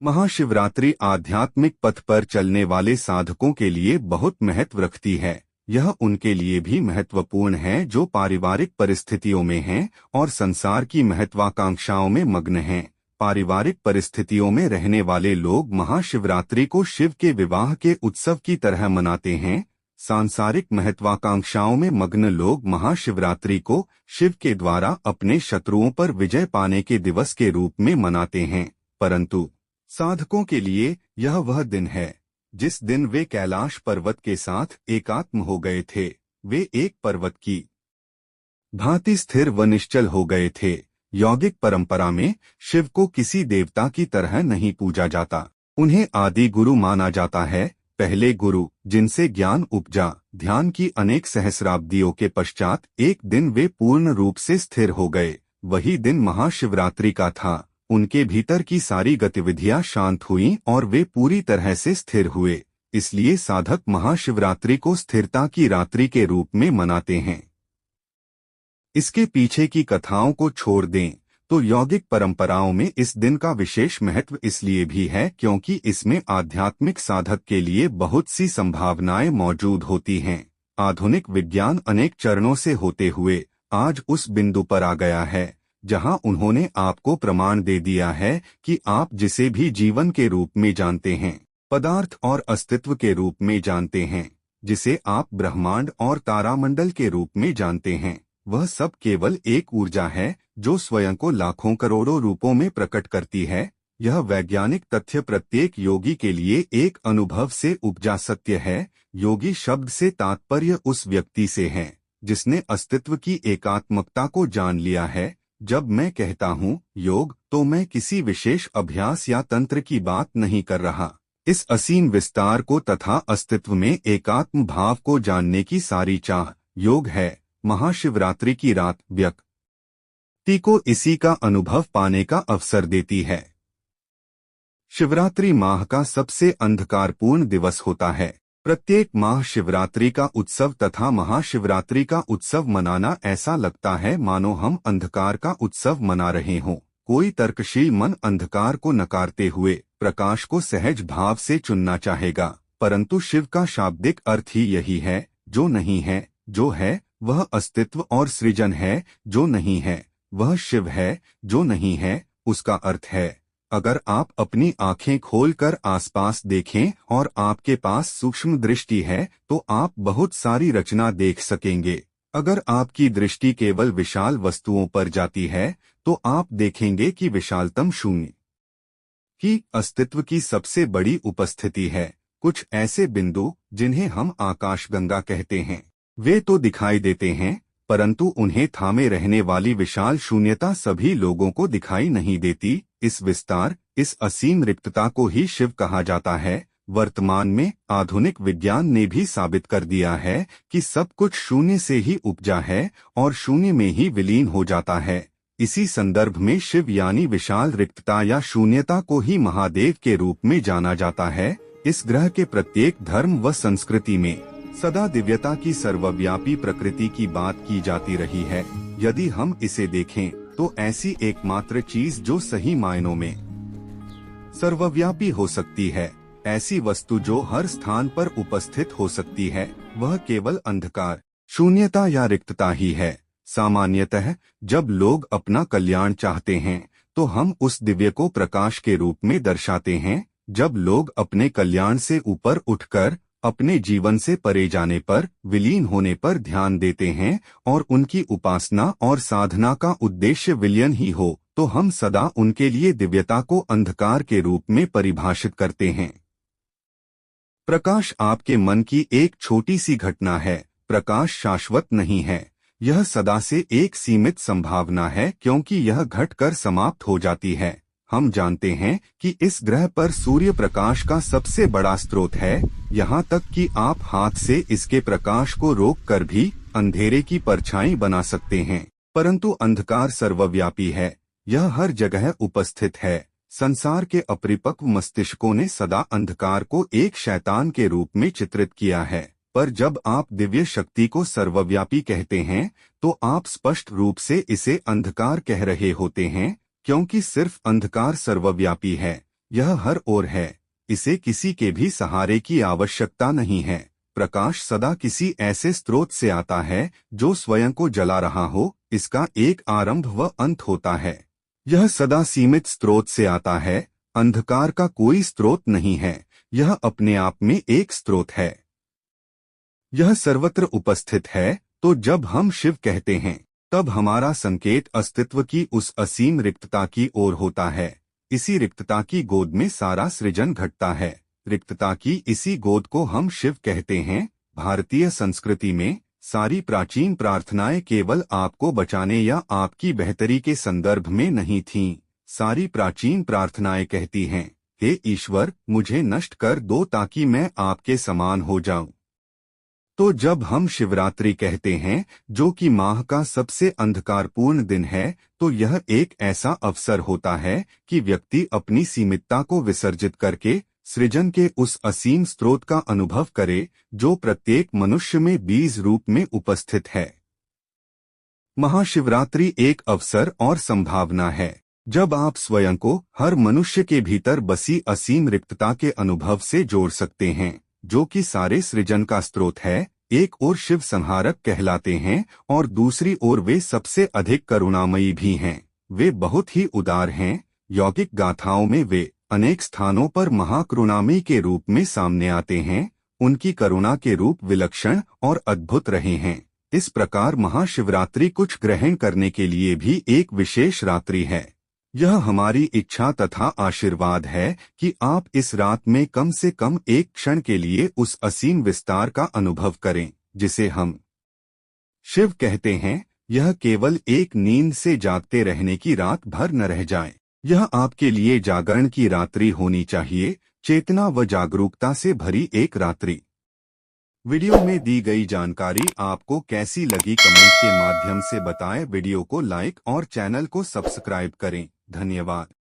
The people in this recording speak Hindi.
महाशिवरात्रि आध्यात्मिक पथ पर चलने वाले साधकों के लिए बहुत महत्व रखती है। यह उनके लिए भी महत्वपूर्ण है जो पारिवारिक परिस्थितियों में हैं और संसार की महत्वाकांक्षाओं में मग्न हैं। पारिवारिक परिस्थितियों में रहने वाले लोग महाशिवरात्रि को शिव के विवाह के उत्सव की तरह मनाते हैं। सांसारिक महत्वाकांक्षाओं में मग्न लोग महाशिवरात्रि को शिव के द्वारा अपने शत्रुओं पर विजय पाने के दिवस के रूप में मनाते हैं। परंतु साधकों के लिए यह वह दिन है जिस दिन वे कैलाश पर्वत के साथ एकात्म हो गए थे। वे एक पर्वत की भांति स्थिर व निश्चल हो गए थे। यौगिक परंपरा में शिव को किसी देवता की तरह नहीं पूजा जाता। उन्हें आदि गुरु माना जाता है, पहले गुरु जिनसे ज्ञान उपजा। ध्यान की अनेक सहस्राब्दियों के पश्चात एक दिन वे पूर्ण रूप से स्थिर हो गए। वही दिन महाशिवरात्रि का था। उनके भीतर की सारी गतिविधियां शांत हुईं और वे पूरी तरह से स्थिर हुए। इसलिए साधक महाशिवरात्रि को स्थिरता की रात्रि के रूप में मनाते हैं। इसके पीछे की कथाओं को छोड़ दें तो यौगिक परंपराओं में इस दिन का विशेष महत्व इसलिए भी है क्योंकि इसमें आध्यात्मिक साधक के लिए बहुत सी संभावनाएं मौजूद होती हैं। आधुनिक विज्ञान अनेक चरणों से होते हुए आज उस बिंदु पर आ गया है जहां उन्होंने आपको प्रमाण दे दिया है कि आप जिसे भी जीवन के रूप में जानते हैं, पदार्थ और अस्तित्व के रूप में जानते हैं, जिसे आप ब्रह्मांड और तारामंडल के रूप में जानते हैं, वह सब केवल एक ऊर्जा है जो स्वयं को लाखों करोड़ों रूपों में प्रकट करती है। यह वैज्ञानिक तथ्य प्रत्येक योगी के लिए एक अनुभव से उपजा सत्य है। योगी शब्द से तात्पर्य उस व्यक्ति से है जिसने अस्तित्व की एकात्मकता को जान लिया है। जब मैं कहता हूँ योग तो मैं किसी विशेष अभ्यास या तंत्र की बात नहीं कर रहा। इस असीम विस्तार को तथा अस्तित्व में एकात्म भाव को जानने की सारी चाह योग है। महाशिवरात्रि की रात व्यक्ति को इसी का अनुभव पाने का अवसर देती है। शिवरात्रि माह का सबसे अंधकारपूर्ण दिवस होता है। प्रत्येक माह शिवरात्रि का उत्सव तथा महाशिवरात्रि का उत्सव मनाना ऐसा लगता है मानो हम अंधकार का उत्सव मना रहे हों। कोई तर्कशील मन अंधकार को नकारते हुए प्रकाश को सहज भाव से चुनना चाहेगा, परंतु शिव का शाब्दिक अर्थ ही यही है। जो नहीं है, जो है वह अस्तित्व और सृजन है। जो नहीं है वह शिव है। जो नहीं है उसका अर्थ है। अगर आप अपनी आंखें खोलकर आसपास देखें और आपके पास सूक्ष्म दृष्टि है तो आप बहुत सारी रचना देख सकेंगे। अगर आपकी दृष्टि केवल विशाल वस्तुओं पर जाती है तो आप देखेंगे कि विशालतम शून्य की अस्तित्व की सबसे बड़ी उपस्थिति है। कुछ ऐसे बिंदु जिन्हें हम आकाशगंगा कहते हैं, वे तो दिखाई देते हैं परंतु उन्हें थामे रहने वाली विशाल शून्यता सभी लोगों को दिखाई नहीं देती। इस विस्तार, इस असीम रिक्तता को ही शिव कहा जाता है। वर्तमान में आधुनिक विज्ञान ने भी साबित कर दिया है कि सब कुछ शून्य से ही उपजा है और शून्य में ही विलीन हो जाता है। इसी संदर्भ में शिव यानी विशाल रिक्तता या शून्यता को ही महादेव के रूप में जाना जाता है। इस ग्रह के प्रत्येक धर्म व संस्कृति में सदा दिव्यता की सर्वव्यापी प्रकृति की बात की जाती रही है। यदि हम इसे देखें तो ऐसी एकमात्र चीज जो सही मायनों में सर्वव्यापी हो सकती है, ऐसी वस्तु जो हर स्थान पर उपस्थित हो सकती है, वह केवल अंधकार, शून्यता या रिक्तता ही है। सामान्यतः जब लोग अपना कल्याण चाहते हैं तो हम उस दिव्य को प्रकाश के रूप में दर्शाते हैं। जब लोग अपने कल्याण से ऊपर उठकर अपने जीवन से परे जाने पर, विलीन होने पर ध्यान देते हैं और उनकी उपासना और साधना का उद्देश्य विलयन ही हो, तो हम सदा उनके लिए दिव्यता को अंधकार के रूप में परिभाषित करते हैं। प्रकाश आपके मन की एक छोटी सी घटना है। प्रकाश शाश्वत नहीं है। यह सदा से एक सीमित संभावना है क्योंकि यह घटकर समाप्त हो जाती है। हम जानते हैं कि इस ग्रह पर सूर्य प्रकाश का सबसे बड़ा स्रोत है, यहाँ तक कि आप हाथ से इसके प्रकाश को रोककर भी अंधेरे की परछाई बना सकते हैं। परंतु अंधकार सर्वव्यापी है, यह हर जगह उपस्थित है। संसार के अपरिपक्व मस्तिष्कों ने सदा अंधकार को एक शैतान के रूप में चित्रित किया है, पर जब आप दिव्य शक्ति को सर्वव्यापी कहते हैं तो आप स्पष्ट रूप से इसे अंधकार कह रहे होते हैं, क्योंकि सिर्फ अंधकार सर्वव्यापी है। यह हर ओर है। इसे किसी के भी सहारे की आवश्यकता नहीं है। प्रकाश सदा किसी ऐसे स्रोत से आता है जो स्वयं को जला रहा हो। इसका एक आरंभ व अंत होता है। यह सदा सीमित स्रोत से आता है। अंधकार का कोई स्रोत नहीं है। यह अपने आप में एक स्रोत है। यह सर्वत्र उपस्थित है। तो जब हम शिव कहते हैं तब हमारा संकेत अस्तित्व की उस असीम रिक्तता की ओर होता है। इसी रिक्तता की गोद में सारा सृजन घटता है। रिक्तता की इसी गोद को हम शिव कहते हैं। भारतीय संस्कृति में सारी प्राचीन प्रार्थनाएं केवल आपको बचाने या आपकी बेहतरी के संदर्भ में नहीं थीं। सारी प्राचीन प्रार्थनाएं कहती हैं, हे ईश्वर, मुझे नष्ट कर दो ताकि मैं आपके समान हो जाऊं। तो जब हम शिवरात्रि कहते हैं, जो कि माह का सबसे अंधकारपूर्ण दिन है, तो यह एक ऐसा अवसर होता है कि व्यक्ति अपनी सीमितता को विसर्जित करके सृजन के उस असीम स्रोत का अनुभव करे जो प्रत्येक मनुष्य में बीज रूप में उपस्थित है। महाशिवरात्रि एक अवसर और संभावना है जब आप स्वयं को हर मनुष्य के भीतर बसी असीम रिक्तता के अनुभव से जोड़ सकते हैं, जो कि सारे सृजन का स्रोत है। एक ओर शिव संहारक कहलाते हैं और दूसरी ओर वे सबसे अधिक करुणामयी भी हैं। वे बहुत ही उदार हैं। यौगिक गाथाओं में वे अनेक स्थानों पर महाकरुणामयी के रूप में सामने आते हैं। उनकी करुणा के रूप विलक्षण और अद्भुत रहे हैं। इस प्रकार महाशिवरात्रि कुछ ग्रहण करने के लिए भी एक विशेष रात्रि है। यह हमारी इच्छा तथा आशीर्वाद है कि आप इस रात में कम से कम एक क्षण के लिए उस असीम विस्तार का अनुभव करें जिसे हम शिव कहते हैं। यह केवल एक नींद से जागते रहने की रात भर न रह जाए। यह आपके लिए जागरण की रात्रि होनी चाहिए, चेतना व जागरूकता से भरी एक रात्रि। वीडियो में दी गई जानकारी आपको कैसी लगी कमेंट के माध्यम से बताएं। वीडियो को लाइक और चैनल को सब्सक्राइब करें। धन्यवाद।